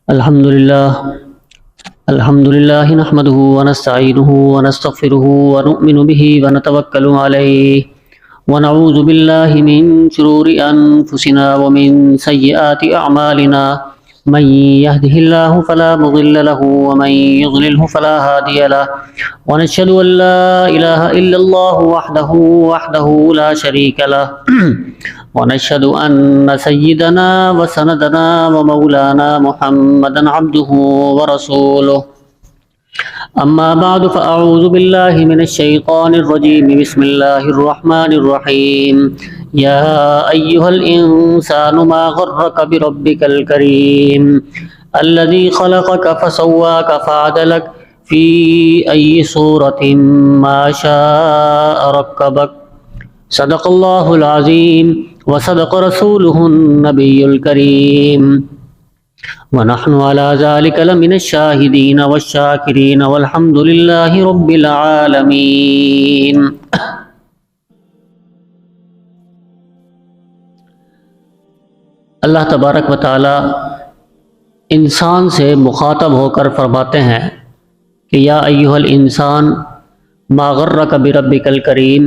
الحمد للہ نحمده ونستعینه ونستغفره ونؤمن به ونتوکل علیہ ونعوذ باللہ من شرور انفسنا ومن سیئات اعمالنا من يهده الله فلا مضل له ومن يضلله فلا هادي له ونشهد ان لا اله الا الله وحده لا شريك له ونشهد أن سيدنا وسندنا ومولانا محمدا عبده ورسوله أما بعد فأعوذ بالله من الشيطان الرجيم بسم الله الرحمن الرحيم يا أيها الإنسان ما غرك بربك الكريم الذي خلقك فسواك فعدلك في أي صورة ما شاء ركبك صدق اللہ العظیم وصدق رسولہ النبی الکریم ونحن على ذلك لمن الشاہدین والشاکرین والحمد للہ رب العالمین۔ اللہ تبارک و تعالی انسان سے مخاطب ہو کر فرماتے ہیں کہ یا ایھا الانسان ما غرک بربک الکریم،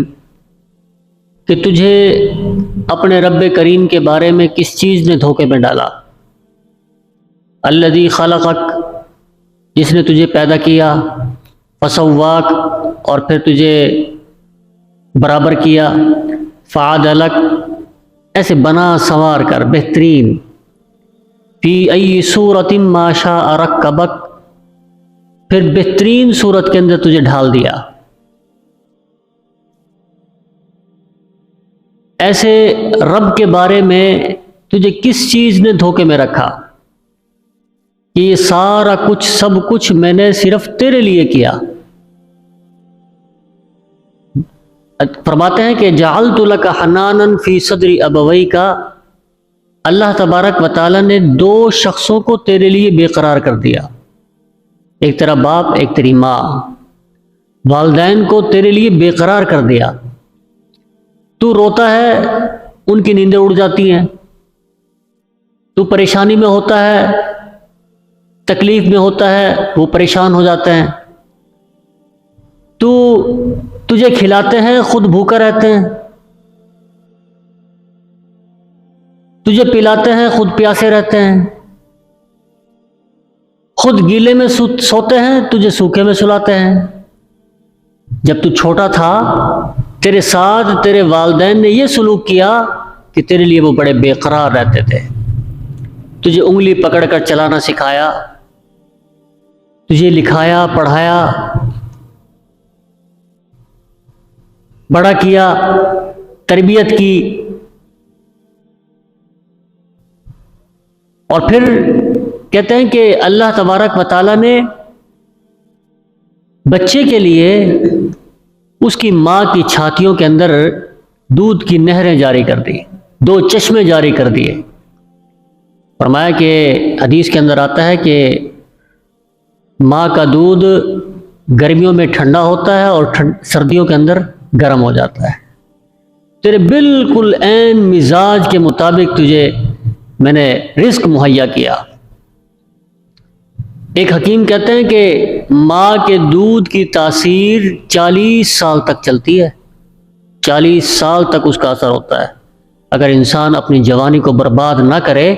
کہ تجھے اپنے رب کریم کے بارے میں کس چیز نے دھوکے میں ڈالا۔ الذی خلقک، جس نے تجھے پیدا کیا، فسواک، اور پھر تجھے برابر کیا، فعدلک، ایسے بنا سنوار کر بہترین، فی ای صورت ما شاء رکبک، پھر بہترین صورت کے اندر تجھے ڈھال دیا۔ ایسے رب کے بارے میں تجھے کس چیز نے دھوکے میں رکھا کہ یہ سارا کچھ سب کچھ میں نے صرف تیرے لیے کیا۔ فرماتے ہیں کہ جعلت لک حنانا فی صدر ابویک، اللہ تبارک و تعالیٰ نے دو شخصوں کو تیرے لیے بے قرار کر دیا، ایک تیرا باپ ایک تیری ماں، والدین کو تیرے لیے بے قرار کر دیا۔ تو روتا ہے ان کی نیندیں اڑ جاتی ہیں، تو پریشانی میں ہوتا ہے، تکلیف میں ہوتا ہے، وہ پریشان ہو جاتے ہیں۔ تو تجھے کھلاتے ہیں، خود بھوکا رہتے ہیں، تجھے پلاتے ہیں، خود پیاسے رہتے ہیں، خود گیلے میں سوتے ہیں، تجھے سوکھے میں سلاتے ہیں۔ جب تو چھوٹا تھا تیرے ساتھ تیرے والدین نے یہ سلوک کیا کہ تیرے لیے وہ بڑے بے قرار رہتے تھے، تجھے انگلی پکڑ کر چلانا سکھایا، تجھے لکھایا پڑھایا، بڑا کیا، تربیت کی، اور پھر کہتے ہیں کہ اللہ تبارک و تعالیٰ نے بچے کے لیے اس کی ماں کی چھاتیوں کے اندر دودھ کی نہریں جاری کر دی، دو چشمے جاری کر دیے۔ فرمایا کہ حدیث کے اندر آتا ہے کہ ماں کا دودھ گرمیوں میں ٹھنڈا ہوتا ہے اور سردیوں کے اندر گرم ہو جاتا ہے۔ تیرے بالکل عین مزاج کے مطابق تجھے میں نے رزق مہیا کیا۔ ایک حکیم کہتے ہیں کہ ماں کے دودھ کی تاثیر 40 سال تک چلتی ہے، 40 سال تک اس کا اثر ہوتا ہے۔ اگر انسان اپنی جوانی کو برباد نہ کرے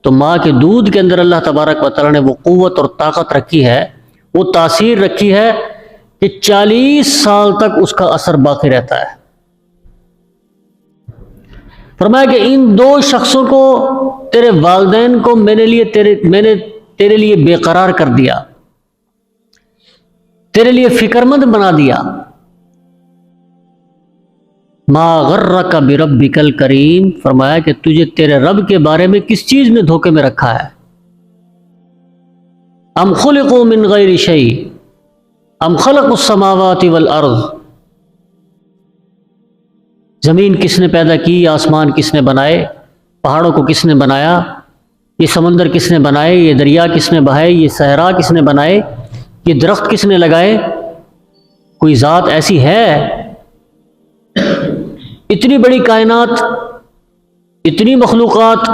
تو ماں کے دودھ کے اندر اللہ تبارک و تعالیٰ نے وہ قوت اور طاقت رکھی ہے، وہ تاثیر رکھی ہے کہ 40 سال تک اس کا اثر باقی رہتا ہے۔ فرمایا کہ ان دو شخصوں کو، تیرے والدین کو میں نے تیرے لیے بے قرار کر دیا، تیرے لیے فکر مند بنا دیا۔ ما غرک بربک الکریم، فرمایا کہ تجھے تیرے رب کے بارے میں کس چیز نے دھوکے میں رکھا ہے۔ ام خلقوا من غیر شیء ام خلقوا السماوات والارض، زمین کس نے پیدا کی، آسمان کس نے بنائے، پہاڑوں کو کس نے بنایا، یہ سمندر کس نے بنائے، یہ دریا کس نے بہائے، یہ صحرا کس نے بنائے، یہ درخت کس نے لگائے۔ کوئی ذات ایسی ہے؟ اتنی بڑی کائنات، اتنی مخلوقات،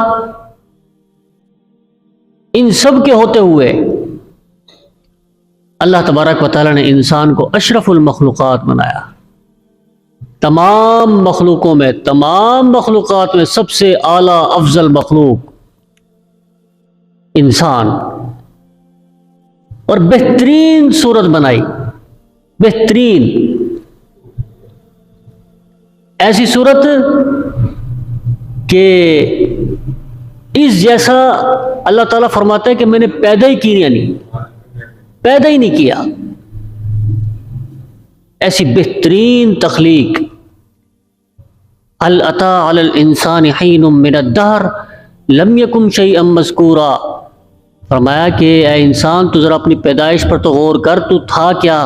ان سب کے ہوتے ہوئے اللہ تبارک و تعالیٰ نے انسان کو اشرف المخلوقات بنایا. تمام مخلوقات میں سب سے اعلیٰ افضل مخلوق انسان، اور بہترین صورت بنائی، بہترین ایسی صورت کہ اس جیسا اللہ تعالیٰ فرماتا ہے کہ میں نے پیدا ہی نہیں کیا. ایسی بہترین تخلیق. هل أتى على الإنسان حين من الدهر لم يكن شيئا مذكورا. فرمایا کہ اے انسان تو ذرا اپنی پیدائش پر تو غور کر، تو تھا کیا؟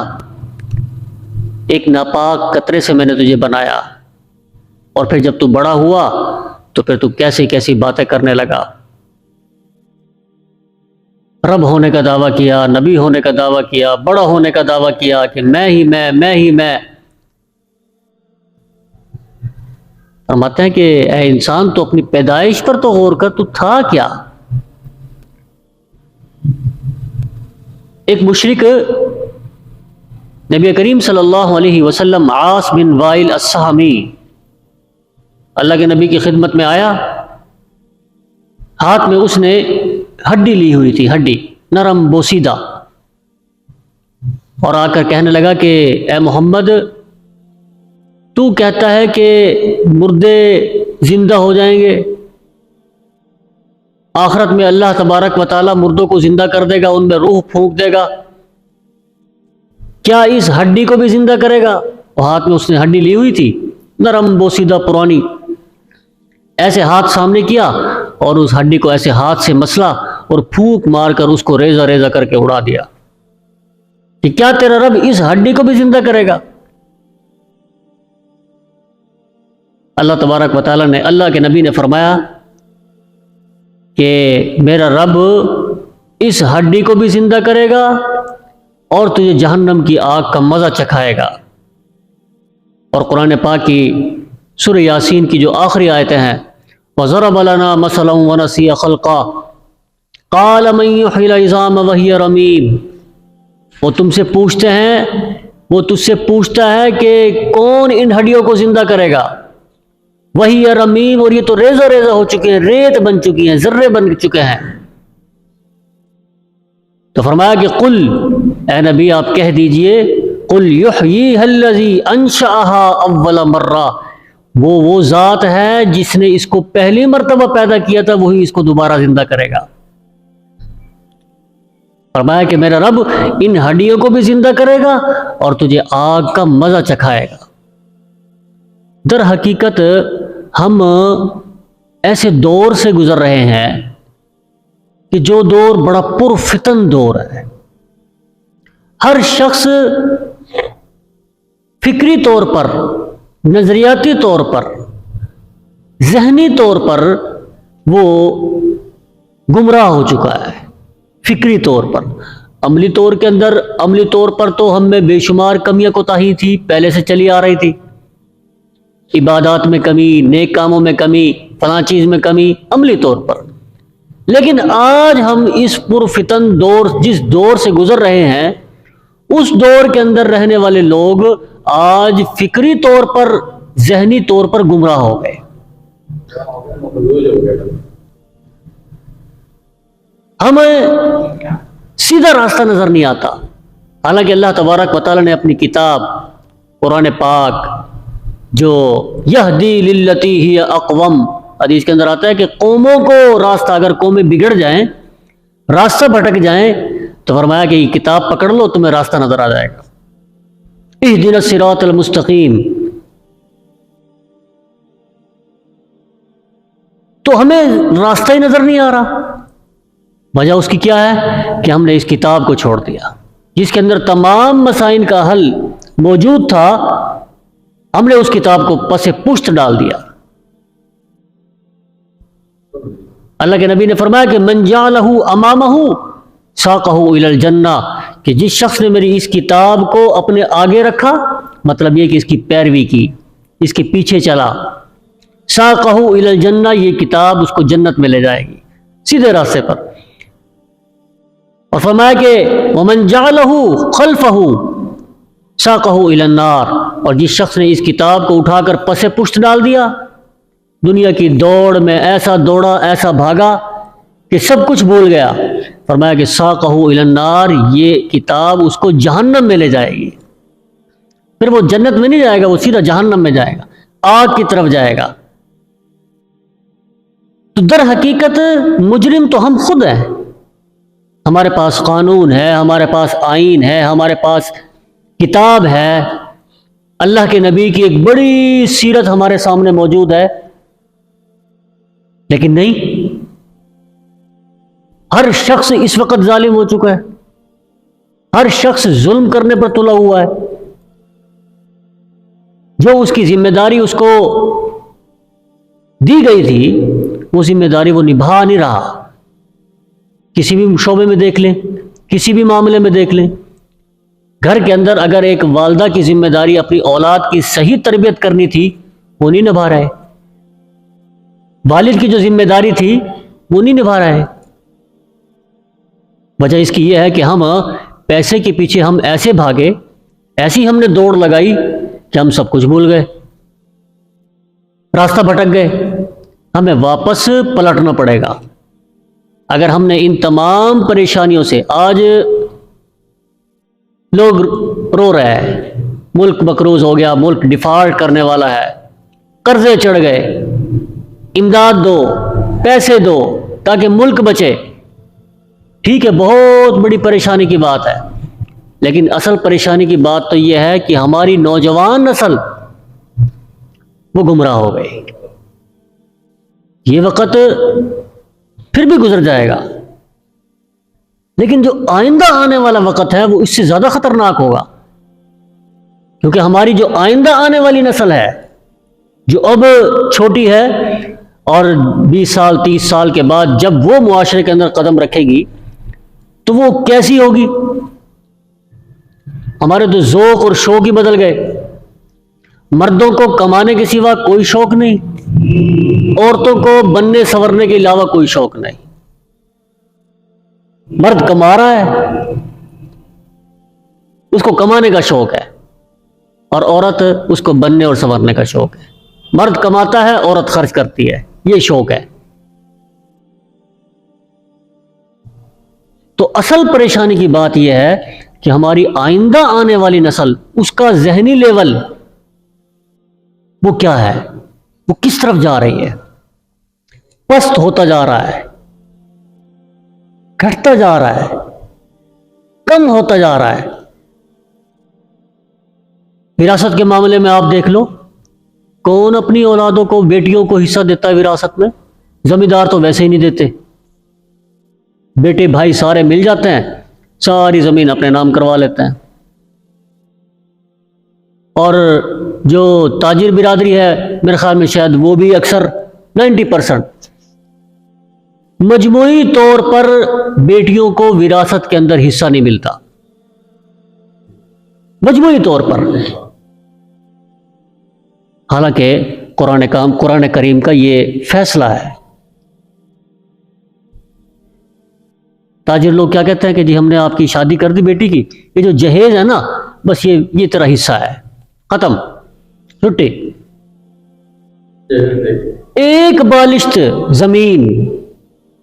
ایک ناپاک قطرے سے میں نے تجھے بنایا، اور پھر جب تو بڑا ہوا تو پھر تو کیسی باتیں کرنے لگا. رب ہونے کا دعویٰ کیا، نبی ہونے کا دعویٰ کیا، بڑا ہونے کا دعویٰ کیا کہ میں ہی میں. فرماتے ہیں کہ اے انسان تو اپنی پیدائش پر تو غور کر، تو تھا کیا؟ ایک مشرک نبی کریم صلی اللہ علیہ وسلم عاص بن وائل السہمی اللہ کے نبی کی خدمت میں آیا. ہاتھ میں اس نے ہڈی لی ہوئی تھی، ہڈی نرم بوسیدہ، اور آ کر کہنے لگا کہ اے محمد، تو کہتا ہے کہ مردے زندہ ہو جائیں گے، آخرت میں اللہ تبارک و تعالیٰ مردوں کو زندہ کر دے گا، ان میں روح پھونک دے گا، کیا اس ہڈی کو بھی زندہ کرے گا؟ اور ہاتھ میں اس نے ہڈی لی ہوئی تھی نرم بوسیدہ پرانی، ایسے ہاتھ سامنے کیا اور اس ہڈی کو ایسے ہاتھ سے مسلا اور پھونک مار کر اس کو ریزہ ریزہ کر کے اڑا دیا کہ کیا تیرا رب اس ہڈی کو بھی زندہ کرے گا؟ اللہ تبارک و تعالیٰ نے، اللہ کے نبی نے فرمایا کہ میرا رب اس ہڈی کو بھی زندہ کرے گا اور تجھے جہنم کی آگ کا مزہ چکھائے گا. اور قرآن پاک کی سورہ یاسین کی جو آخری آیتیں ہیں، وَضَرَبَ لَنَا مَثَلًا وَنَسِيَ خَلْقًا قَالَ مَن يُحْيِي الْعِظَامَ وَهِيَ رَمِيمٌ. وہ تم سے پوچھتے ہیں، وہ تجھ سے پوچھتا ہے کہ کون ان ہڈیوں کو زندہ کرے گا؟ وہی رمیم، اور یہ تو ریزہ ریزہ ہو چکے ہیں، ریت بن چکی ہیں، ذرے بن چکے ہیں. تو فرمایا کہ قل، اے نبی آپ کہہ دیجئے، قل یحییھا الذی انشأھا اول مرہ، وہ ذات ہے جس نے اس کو پہلی مرتبہ پیدا کیا تھا، وہی اس کو دوبارہ زندہ کرے گا. فرمایا کہ میرا رب ان ہڈیوں کو بھی زندہ کرے گا اور تجھے آگ کا مزہ چکھائے گا. در حقیقت ہم ایسے دور سے گزر رہے ہیں کہ جو دور بڑا پرفتن دور ہے. ہر شخص فکری طور پر، نظریاتی طور پر، ذہنی طور پر وہ گمراہ ہو چکا ہے. فکری طور پر، عملی طور پر تو ہم میں بے شمار کمیاں کوتاہی تھی، پہلے سے چلی آ رہی تھی. عبادات میں کمی، نیک کاموں میں کمی، فلاں چیز میں کمی، عملی طور پر. لیکن آج ہم اس پرفتن دور، جس دور سے گزر رہے ہیں، اس دور کے اندر رہنے والے لوگ آج فکری طور پر، ذہنی طور پر گمراہ ہو گئے. ہمیں سیدھا راستہ نظر نہیں آتا. حالانکہ اللہ تبارک و تعالیٰ نے اپنی کتاب قرآن پاک، جو یہدی للتی ہی اقوم، حدیث کے اندر آتا ہے کہ قوموں کو راستہ، اگر قومیں بگڑ جائیں، راستہ بھٹک جائیں، تو فرمایا کہ یہ کتاب پکڑ لو، تمہیں راستہ نظر آ جائے گا. اہدنا الصراط المستقیم. تو ہمیں راستہ ہی نظر نہیں آ رہا. وجہ اس کی کیا ہے کہ ہم نے اس کتاب کو چھوڑ دیا، جس کے اندر تمام مسائل کا حل موجود تھا. ہم نے اس کتاب کو پس پشت ڈال دیا. اللہ کے نبی نے فرمایا کہ من جعلہ امامہ ساقہ الی الجنہ، کہ جس شخص نے میری اس کتاب کو اپنے آگے رکھا، مطلب یہ کہ اس کی پیروی کی، اس کے پیچھے چلا، ساقہ الی الجنہ، یہ کتاب اس کو جنت میں لے جائے گی، سیدھے راستے پر. اور فرمایا کہ ومن جعلہ خلفہ ساقہ الی النار، اور جس شخص نے اس کتاب کو اٹھا کر پس پشت ڈال دیا، دنیا کی دوڑ میں ایسا دوڑا، ایسا بھاگا کہ سب کچھ بھول گیا، فرمایا کہ ساقہ الی النار، یہ کتاب اس کو جہنم میں لے جائے گی. پھر وہ جنت میں نہیں جائے گا، وہ سیدھا جہنم میں جائے گا، آگ کی طرف جائے گا. تو در حقیقت مجرم تو ہم خود ہیں. ہمارے پاس قانون ہے، ہمارے پاس آئین ہے، ہمارے پاس کتاب ہے، اللہ کے نبی کی ایک بڑی سیرت ہمارے سامنے موجود ہے، لیکن نہیں. ہر شخص اس وقت ظالم ہو چکا ہے، ہر شخص ظلم کرنے پر تلا ہوا ہے. جو اس کی ذمہ داری اس کو دی گئی تھی، وہ ذمہ داری وہ نبھا نہیں رہا. کسی بھی شعبے میں دیکھ لیں، کسی بھی معاملے میں دیکھ لیں. گھر کے اندر اگر ایک والدہ کی ذمہ داری اپنی اولاد کی صحیح تربیت کرنی تھی، وہ نہیں نبھا رہا ہے. والد کی جو ذمہ داری تھی وہ نہیں نبھا رہا ہے. وجہ اس کی یہ ہے کہ ہم پیسے کے پیچھے ہم ایسے بھاگے، ایسی ہم نے دوڑ لگائی کہ ہم سب کچھ بھول گئے، راستہ بھٹک گئے. ہمیں واپس پلٹنا پڑے گا. اگر ہم نے ان تمام پریشانیوں سے، آج لوگ رو رہے ہیں، ملک مقروض ہو گیا، ملک ڈیفالٹ کرنے والا ہے، قرضے چڑھ گئے، امداد دو، پیسے دو تاکہ ملک بچے. ٹھیک ہے، بہت بڑی پریشانی کی بات ہے، لیکن اصل پریشانی کی بات تو یہ ہے کہ ہماری نوجوان نسل وہ گمراہ ہو گئی. یہ وقت پھر بھی گزر جائے گا، لیکن جو آئندہ آنے والا وقت ہے وہ اس سے زیادہ خطرناک ہوگا. کیونکہ ہماری جو آئندہ آنے والی نسل ہے، جو اب چھوٹی ہے، اور 20 سال 30 سال کے بعد جب وہ معاشرے کے اندر قدم رکھے گی تو وہ کیسی ہوگی. ہمارے تو ذوق اور شوق ہی بدل گئے. مردوں کو کمانے کے سوا کوئی شوق نہیں، عورتوں کو بننے سنورنے کے علاوہ کوئی شوق نہیں. مرد کما رہا ہے، اس کو کمانے کا شوق ہے، اور عورت اس کو بننے اور سنورنے کا شوق ہے. مرد کماتا ہے، عورت خرچ کرتی ہے، یہ شوق ہے. تو اصل پریشانی کی بات یہ ہے کہ ہماری آئندہ آنے والی نسل، اس کا ذہنی لیول وہ کیا ہے، وہ کس طرف جا رہی ہے. پست ہوتا جا رہا ہے، گھٹتا جا رہا ہے، کم ہوتا جا رہا ہے. وراثت کے معاملے میں آپ دیکھ لو، کون اپنی اولادوں کو، بیٹیوں کو حصہ دیتا ہے وراثت میں؟ زمیندار تو ویسے ہی نہیں دیتے. بیٹے بھائی سارے مل جاتے ہیں، ساری زمین اپنے نام کروا لیتے ہیں. اور جو تاجر برادری ہے، میرے خیال میں شاید وہ بھی اکثر 90% مجموعی طور پر بیٹیوں کو وراثت کے اندر حصہ نہیں ملتا، مجموعی طور پر. حالانکہ قرآن کریم کا یہ فیصلہ ہے. تاجر لوگ کیا کہتے ہیں کہ جی ہم نے آپ کی شادی کر دی بیٹی کی، یہ جو جہیز ہے نا، بس یہ تیرا حصہ ہے، ختم، چھٹی. ایک بالشت زمین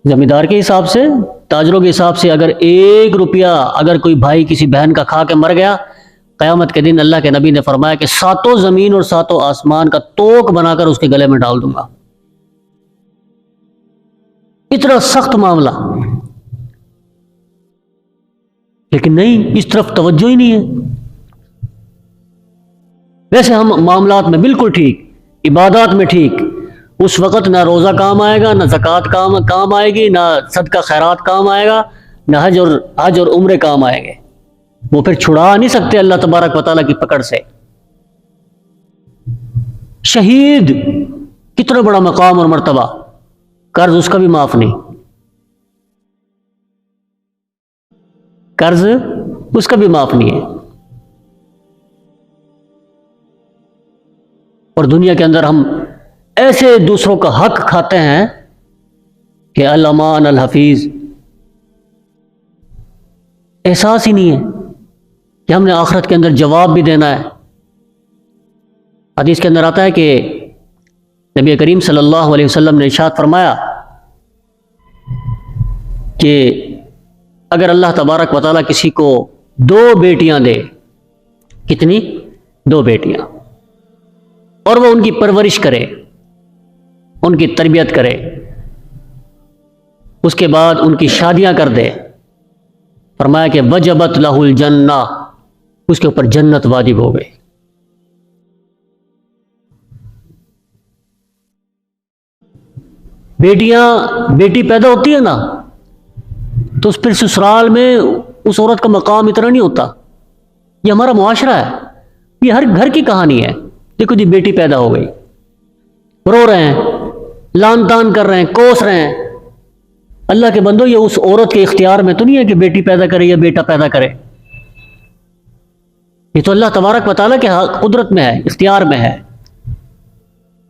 زمیندار کے حساب سے، تاجروں کے حساب سے، اگر 1 روپیہ اگر کوئی بھائی کسی بہن کا کھا کے مر گیا، قیامت کے دن اللہ کے نبی نے فرمایا کہ 7 زمین اور 7 آسمان کا توق بنا کر اس کے گلے میں ڈال دوں گا. اتنا سخت معاملہ. لیکن نہیں، اس طرف توجہ ہی نہیں ہے. ویسے ہم معاملات میں بالکل ٹھیک، عبادات میں ٹھیک. اس وقت نہ روزہ کام آئے گا، نہ زکوٰۃ کام آئے گی، نہ صدقہ خیرات کام آئے گا، نہ حج اور عمرے کام آئیں گے. وہ پھر چھڑا نہیں سکتے اللہ تبارک و تعالیٰ کی پکڑ سے. شہید کتنا بڑا مقام اور مرتبہ، قرض اس کا بھی معاف نہیں، قرض اس کا بھی معاف نہیں ہے. اور دنیا کے اندر ہم ایسے دوسروں کا حق کھاتے ہیں کہ الامان الحفیظ. احساس ہی نہیں ہے کہ ہم نے آخرت کے اندر جواب بھی دینا ہے۔ حدیث کے اندر آتا ہے کہ نبی کریم صلی اللہ علیہ وسلم نے ارشاد فرمایا کہ اگر اللہ تبارک و تعالیٰ کسی کو 2 بیٹیاں دے، کتنی؟ 2 بیٹیاں، اور وہ ان کی پرورش کرے، ان کی تربیت کرے، اس کے بعد ان کی شادیاں کر دے، فرمایا کہ وجبت لہ الجنہ، اس کے اوپر جنت واجب ہو گئی۔ بیٹی پیدا ہوتی ہے نا، تو پھر سسرال میں اس عورت کا مقام اتنا نہیں ہوتا۔ یہ ہمارا معاشرہ ہے، یہ ہر گھر کی کہانی ہے۔ دیکھو جی، بیٹی پیدا ہو گئی، رو رہے ہیں، لان تان کر رہے ہیں، کوس رہے ہیں۔ اللہ کے بندو، یہ اس عورت کے اختیار میں تو نہیں ہے کہ بیٹی پیدا کرے یا بیٹا پیدا کرے۔ یہ تو اللہ تبارک و تعالیٰ کے قدرت میں ہے، اختیار میں ہے۔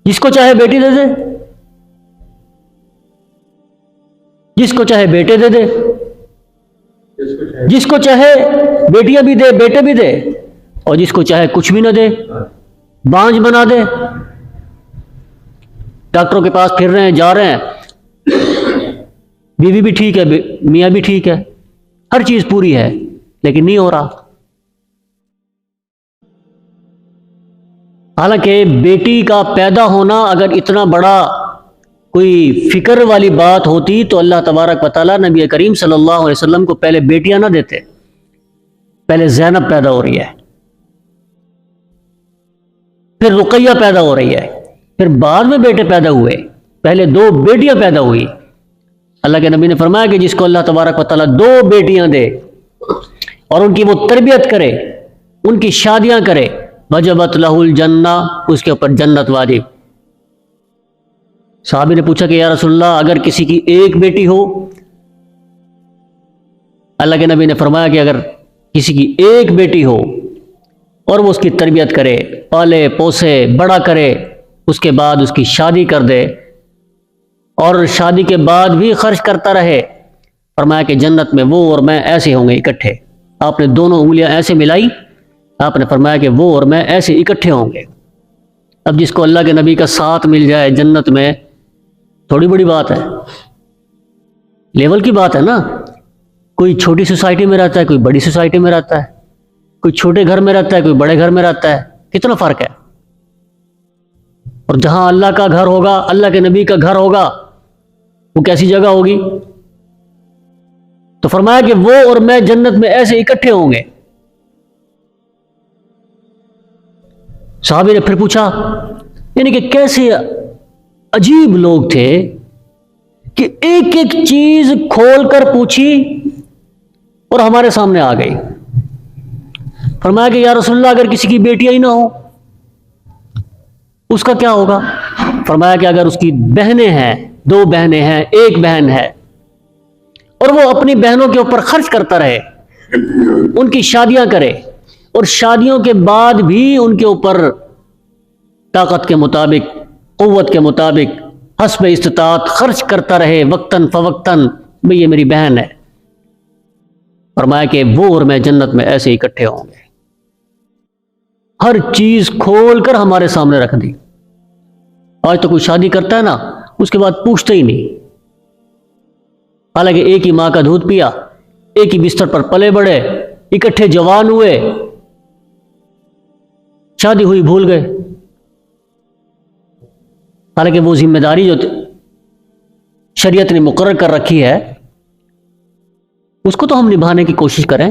جس کو چاہے بیٹی دے دے، جس کو چاہے بیٹے دے دے، جس کو چاہے بیٹیاں بھی دے، بیٹے بھی دے، اور جس کو چاہے کچھ بھی نہ دے، بانجھ بنا دے۔ ڈاکٹروں کے پاس پھر رہے ہیں، جا رہے ہیں، بیوی بھی ٹھیک ہے، میاں بھی ٹھیک ہے، ہر چیز پوری ہے، لیکن نہیں ہو رہا۔ حالانکہ بیٹی کا پیدا ہونا اگر اتنا بڑا کوئی فکر والی بات ہوتی تو اللہ تبارک و تعالیٰ نبی کریم صلی اللہ علیہ وسلم کو پہلے بیٹیاں نہ دیتے۔ پہلے زینب پیدا ہو رہی ہے، پھر رقیہ پیدا ہو رہی ہے، پھر بعد میں بیٹے پیدا ہوئے، پہلے 2 بیٹیاں پیدا ہوئی۔ اللہ کے نبی نے فرمایا کہ جس کو اللہ تبارک و تعالیٰ 2 بیٹیاں دے اور ان کی وہ تربیت کرے، ان کی شادیاں کرے، وجبت لہ الجنہ، اس کے اوپر جنت واجب۔ صحابی نے پوچھا کہ یا رسول اللہ، اگر کسی کی 1 بیٹی ہو؟ اللہ کے نبی نے فرمایا کہ اگر کسی کی 1 بیٹی ہو اور وہ اس کی تربیت کرے، پالے پوسے، بڑا کرے، اس کے بعد اس کی شادی کر دے، اور شادی کے بعد بھی خرچ کرتا رہے، فرمایا کہ جنت میں وہ اور میں ایسے ہوں گے اکٹھے۔ آپ نے دونوں انگلیاں ایسے ملائی، آپ نے فرمایا کہ وہ اور میں ایسے اکٹھے ہوں گے۔ اب جس کو اللہ کے نبی کا ساتھ مل جائے جنت میں، تھوڑی بڑی بات ہے، لیول کی بات ہے نا۔ کوئی چھوٹی سوسائٹی میں رہتا ہے، کوئی بڑی سوسائٹی میں رہتا ہے، کوئی چھوٹے گھر میں رہتا ہے، کوئی بڑے گھر میں رہتا ہے، کتنا فرق ہے۔ اور جہاں اللہ کا گھر ہوگا، اللہ کے نبی کا گھر ہوگا، وہ کیسی جگہ ہوگی؟ تو فرمایا کہ وہ اور میں جنت میں ایسے اکٹھے ہوں گے۔ صحابی نے پھر پوچھا، یعنی کہ کیسے عجیب لوگ تھے کہ ایک ایک چیز کھول کر پوچھی اور ہمارے سامنے آ گئی۔ فرمایا کہ یا رسول اللہ، اگر کسی کی بیٹیاں ہی نہ ہو اس کا کیا ہوگا؟ فرمایا کہ اگر اس کی بہنیں ہیں، 2 بہنیں ہیں، 1 بہن ہے، اور وہ اپنی بہنوں کے اوپر خرچ کرتا رہے، ان کی شادیاں کرے، اور شادیوں کے بعد بھی ان کے اوپر طاقت کے مطابق، قوت کے مطابق، حسب استطاعت خرچ کرتا رہے، وقتاً فوقتاً، بھئی یہ میری بہن ہے، فرمایا کہ وہ اور میں جنت میں ایسے اکٹھے ہوں گے۔ ہر چیز کھول کر ہمارے سامنے رکھ دی۔ آج تو کوئی شادی کرتا ہے نا، اس کے بعد پوچھتے ہی نہیں، حالانکہ ایک ہی ماں کا دودھ پیا، ایک ہی بستر پر پلے بڑھے، اکٹھے جوان ہوئے، شادی ہوئی بھول گئے۔ حالانکہ وہ ذمہ داری جو شریعت نے مقرر کر رکھی ہے، اس کو تو ہم نبھانے کی کوشش کریں۔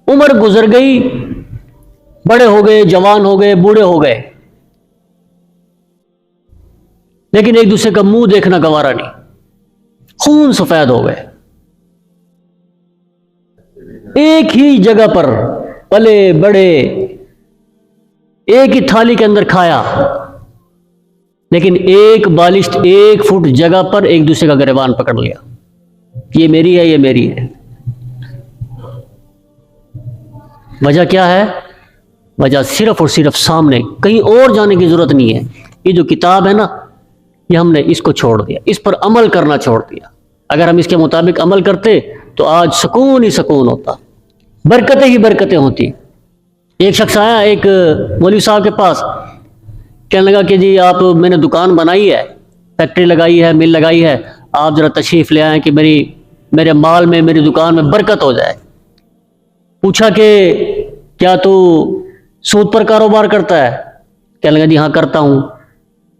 عمر گزر گئی، بڑے ہو گئے، جوان ہو گئے، بوڑھے ہو گئے، لیکن ایک دوسرے کا منہ دیکھنا گوارا نہیں، خون سفید ہو گئے۔ ایک ہی جگہ پر پلے بڑے، ایک ہی تھالی کے اندر کھایا، لیکن ایک بالشت، 1 فٹ جگہ پر ایک دوسرے کا گریبان پکڑ لیا، یہ میری ہے، یہ میری ہے۔ وجہ کیا ہے؟ وجہ صرف اور صرف سامنے، کہیں اور جانے کی ضرورت نہیں ہے۔ یہ جو کتاب ہے نا، یہ ہم نے اس کو چھوڑ دیا، اس پر عمل کرنا چھوڑ دیا۔ اگر ہم اس کے مطابق عمل کرتے تو آج سکون ہی سکون ہوتا، برکتیں ہی برکتیں ہوتی۔ ایک شخص آیا ایک مولوی صاحب کے پاس، کہنے لگا کہ جی آپ، میں نے دکان بنائی ہے، فیکٹری لگائی ہے، مل لگائی ہے، آپ ذرا تشریف لے آئیں کہ میرے مال میں، میری دکان میں برکت ہو جائے۔ پوچھا کہ کیا تو سود پر کاروبار کرتا ہے؟ کہنے لگا جی ہاں کرتا ہوں۔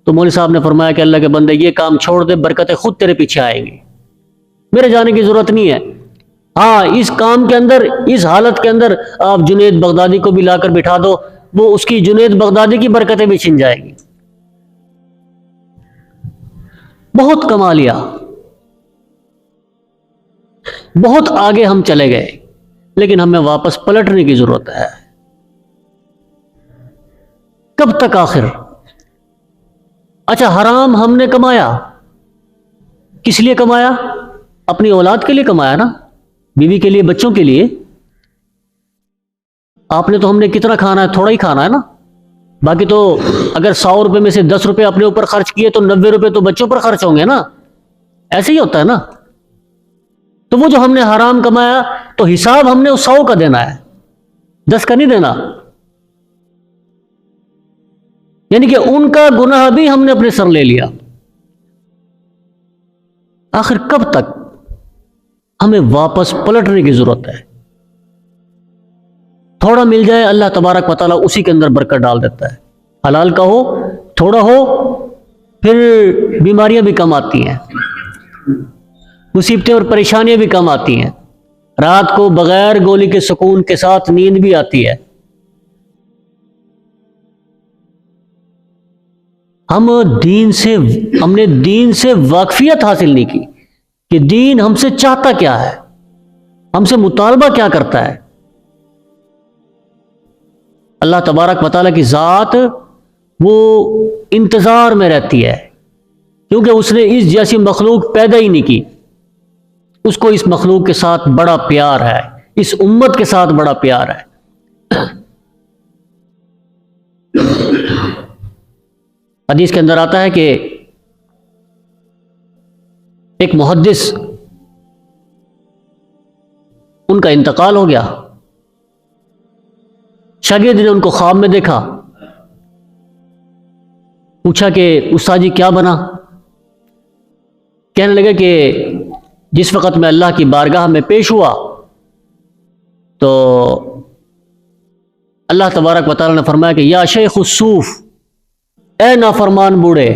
تو مولوی صاحب نے فرمایا کہ اللہ کے بندے یہ کام چھوڑ دے، برکتیں خود تیرے پیچھے آئیں گی، میرے جانے کی ضرورت نہیں ہے۔ ہاں اس کام کے اندر، اس حالت کے اندر آپ جنید بغدادی کو بھی لا کر بٹھا دو، وہ اس کی جنید بغدادی کی برکتیں بھی چھن جائیں گی۔ بہت کما لیا، بہت آگے ہم چلے گئے، لیکن ہمیں واپس پلٹنے کی ضرورت ہے۔ کب تک آخر؟ اچھا حرام ہم نے کمایا، کس لیے کمایا؟ اپنی اولاد کے لیے کمایا نا، بیوی کے لیے، بچوں کے لیے۔ آپ نے تو، ہم نے کتنا کھانا ہے؟ تھوڑا ہی کھانا ہے نا، باقی تو اگر 100 روپے میں سے 10 روپے اپنے اوپر خرچ کیے تو 90 روپے تو بچوں پر خرچ ہوں گے نا، ایسے ہی ہوتا ہے نا۔ تو وہ جو ہم نے حرام کمایا تو حساب ہم نے اس 100 کا دینا ہے، 10 کا نہیں دینا۔ یعنی کہ ان کا گناہ بھی ہم نے اپنے سر لے لیا۔ آخر کب تک؟ ہمیں واپس پلٹنے کی ضرورت ہے۔ تھوڑا مل جائے اللہ تبارک و تعالیٰ اسی کے اندر برکت ڈال دیتا ہے۔ حلال کا ہو، تھوڑا ہو، پھر بیماریاں بھی کم آتی ہیں، مصیبتیں اور پریشانیاں بھی کم آتی ہیں، رات کو بغیر گولی کے سکون کے ساتھ نیند بھی آتی ہے۔ ہم نے دین سے واقفیت حاصل نہیں کی کہ دین ہم سے چاہتا کیا ہے، ہم سے مطالبہ کیا کرتا ہے۔ اللہ تبارک و تعالیٰ کی ذات وہ انتظار میں رہتی ہے، کیونکہ اس نے اس جیسی مخلوق پیدا ہی نہیں کی۔ اس کو اس مخلوق کے ساتھ بڑا پیار ہے، اس امت کے ساتھ بڑا پیار ہے۔ حدیث کے اندر آتا ہے کہ ایک محدث، ان کا انتقال ہو گیا، شاگرد نے ان کو خواب میں دیکھا، پوچھا کہ استاد جی کیا بنا؟ کہنے لگا کہ جس وقت میں اللہ کی بارگاہ میں پیش ہوا تو اللہ تبارک و تعالیٰ نے فرمایا کہ یا شیخ الصوف، اے نافرمان بوڑھے،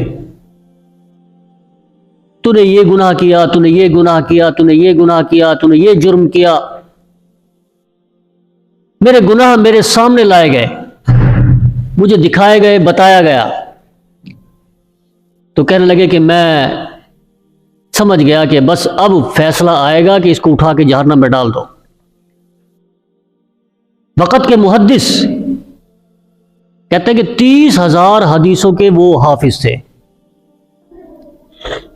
تو نے یہ گناہ کیا، تو نے یہ گناہ کیا، تو نے یہ گناہ کیا، تو نے یہ جرم کیا۔ میرے گناہ میرے سامنے لائے گئے، مجھے دکھائے گئے، بتایا گیا۔ تو کہنے لگے کہ میں سمجھ گیا کہ بس اب فیصلہ آئے گا کہ اس کو اٹھا کے جہنم میں ڈال دو۔ وقت کے محدث کہتے ہیں کہ 30,000 حدیثوں کے وہ حافظ تھے،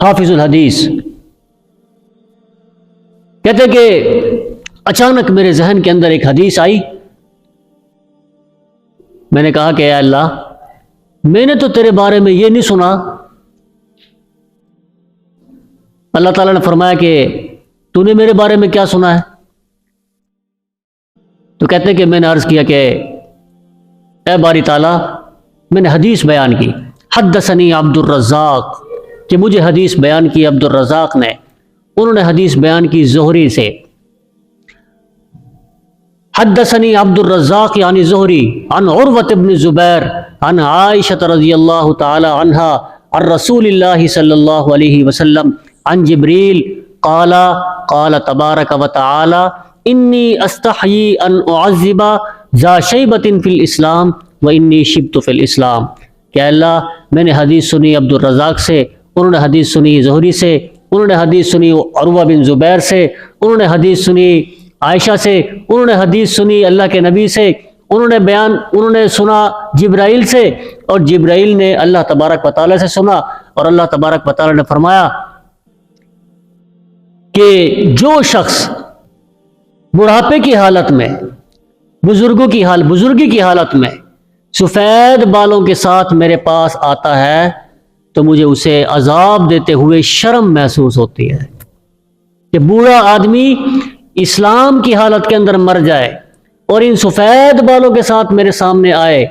حافظ الحدیث۔ کہتے ہیں کہ اچانک میرے ذہن کے اندر ایک حدیث آئی، میں نے کہا کہ اے اللہ، میں نے تو تیرے بارے میں یہ نہیں سنا۔ اللہ تعالیٰ نے فرمایا کہ تو نے میرے بارے میں کیا سنا ہے؟ تو کہتے ہیں کہ میں نے عرض کیا کہ اے باری تعالیٰ، میں نے حدیث بیان کی، حدثنی عبد الرزاق، کہ مجھے حدیث بیان کی عبد الرزاق نے، انہوں نے حدیث بیان کی زہری سے۔ حدثنی عبد الرزاق یعنی زہری عن عروۃ بن زبیر عن عائشہ رضی اللہ تعالی عنہا عن رسول اللہ صلی اللہ علیہ وسلم عن جبریل قال قال تبارک و تعالی انی استحیی ان اعذب ذا شیبۃ فی الاسلام و انی شبت فی الاسلام۔ کہ اللہ، میں نے حدیث سنی عبد الرزاق سے، انہوں نے حدیث سنی زہری سے، انہوں نے حدیث سنی عروہ بن زبیر سے، انہوں نے حدیث سنی عائشہ سے، انہوں نے حدیث سنی اللہ کے نبی سے، انہوں نے سنا جبرائیل سے، اور جبرائیل نے اللہ تبارک و تعالیٰ سے سنا، اور اللہ تبارک و تعالیٰ نے فرمایا کہ جو شخص بڑھاپے کی حالت میں، بزرگی کی حالت میں سفید بالوں کے ساتھ میرے پاس آتا ہے تو مجھے اسے عذاب دیتے ہوئے شرم محسوس ہوتی ہے کہ بوڑھا آدمی اسلام کی حالت کے اندر مر جائے اور ان سفید بالوں کے ساتھ میرے سامنے آئے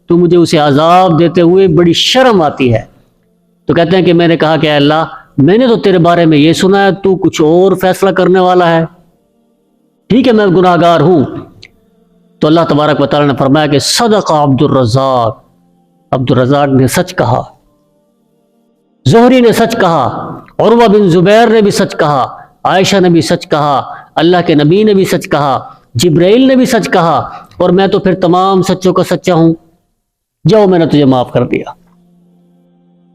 تو مجھے اسے عذاب دیتے ہوئے بڑی شرم آتی ہے۔ تو کہتے ہیں کہ میں نے کہا کہ اے اللہ، میں نے تو تیرے بارے میں یہ سنا ہے تو کچھ اور فیصلہ کرنے والا ہے، ٹھیک ہے میں گناہ گار ہوں۔ تو اللہ تبارک و تعالیٰ نے فرمایا کہ صدق عبد الرزاق، عبد الرزاق نے سچ کہا، زہری نے سچ کہا، عروہ بن زبیر نے بھی سچ کہا، عائشہ نے بھی سچ کہا، اللہ کے نبی نے بھی سچ کہا، جبرائیل نے بھی سچ کہا، اور میں تو پھر تمام سچوں کا سچا ہوں، جاؤ میں نے تجھے معاف کر دیا۔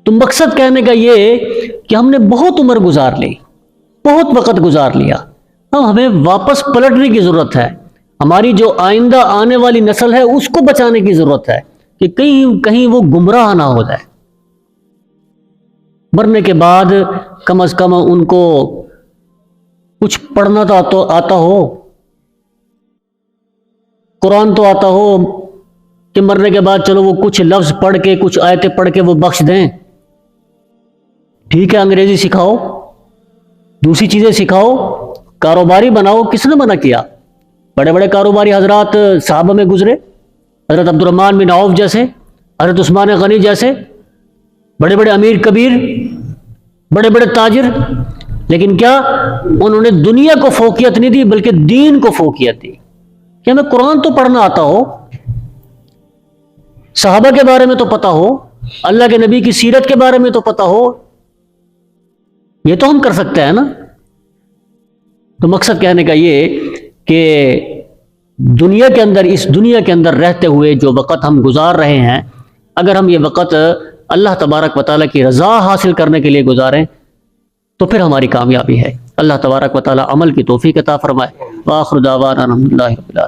تو مقصد کہنے کا یہ کہ ہم نے بہت عمر گزار لی، بہت وقت گزار لیا، اب ہمیں واپس پلٹنے کی ضرورت ہے۔ ہماری جو آئندہ آنے والی نسل ہے اس کو بچانے کی ضرورت ہے کہ کہیں وہ گمراہ نہ ہو جائے۔ مرنے کے بعد کم از کم ان کو کچھ پڑھنا تو آتا ہو، قرآن تو آتا ہو کہ مرنے کے بعد چلو وہ کچھ لفظ پڑھ کے کچھ آیتیں پڑھ کے وہ بخش دیں، ٹھیک ہے انگریزی سکھاؤ، دوسری چیزیں سکھاؤ، کاروباری بناؤ، کس نے منع کیا؟ بڑے بڑے کاروباری حضرات صحابہ میں گزرے، حضرت عبد الرحمن بن عوف جیسے، حضرت عثمان غنی جیسے، بڑے بڑے امیر کبیر، بڑے بڑے تاجر، لیکن کیا انہوں نے دنیا کو فوقیت نہیں دی بلکہ دین کو فوقیت دی کہ ہمیں قرآن تو پڑھنا آتا ہو، صحابہ کے بارے میں تو پتا ہو، اللہ کے نبی کی سیرت کے بارے میں تو پتا ہو، یہ تو ہم کر سکتے ہیں نا۔ تو مقصد کہنے کا یہ کہ دنیا کے اندر، اس دنیا کے اندر رہتے ہوئے جو وقت ہم گزار رہے ہیں، اگر ہم یہ وقت اللہ تبارک و تعالیٰ کی رضا حاصل کرنے کے لیے گزاریں تو پھر ہماری کامیابی ہے۔ اللہ تبارک و تعالیٰ عمل کی توفیق عطا فرمائے۔ وآخر دعوانا الحمدللہ رب العالمین۔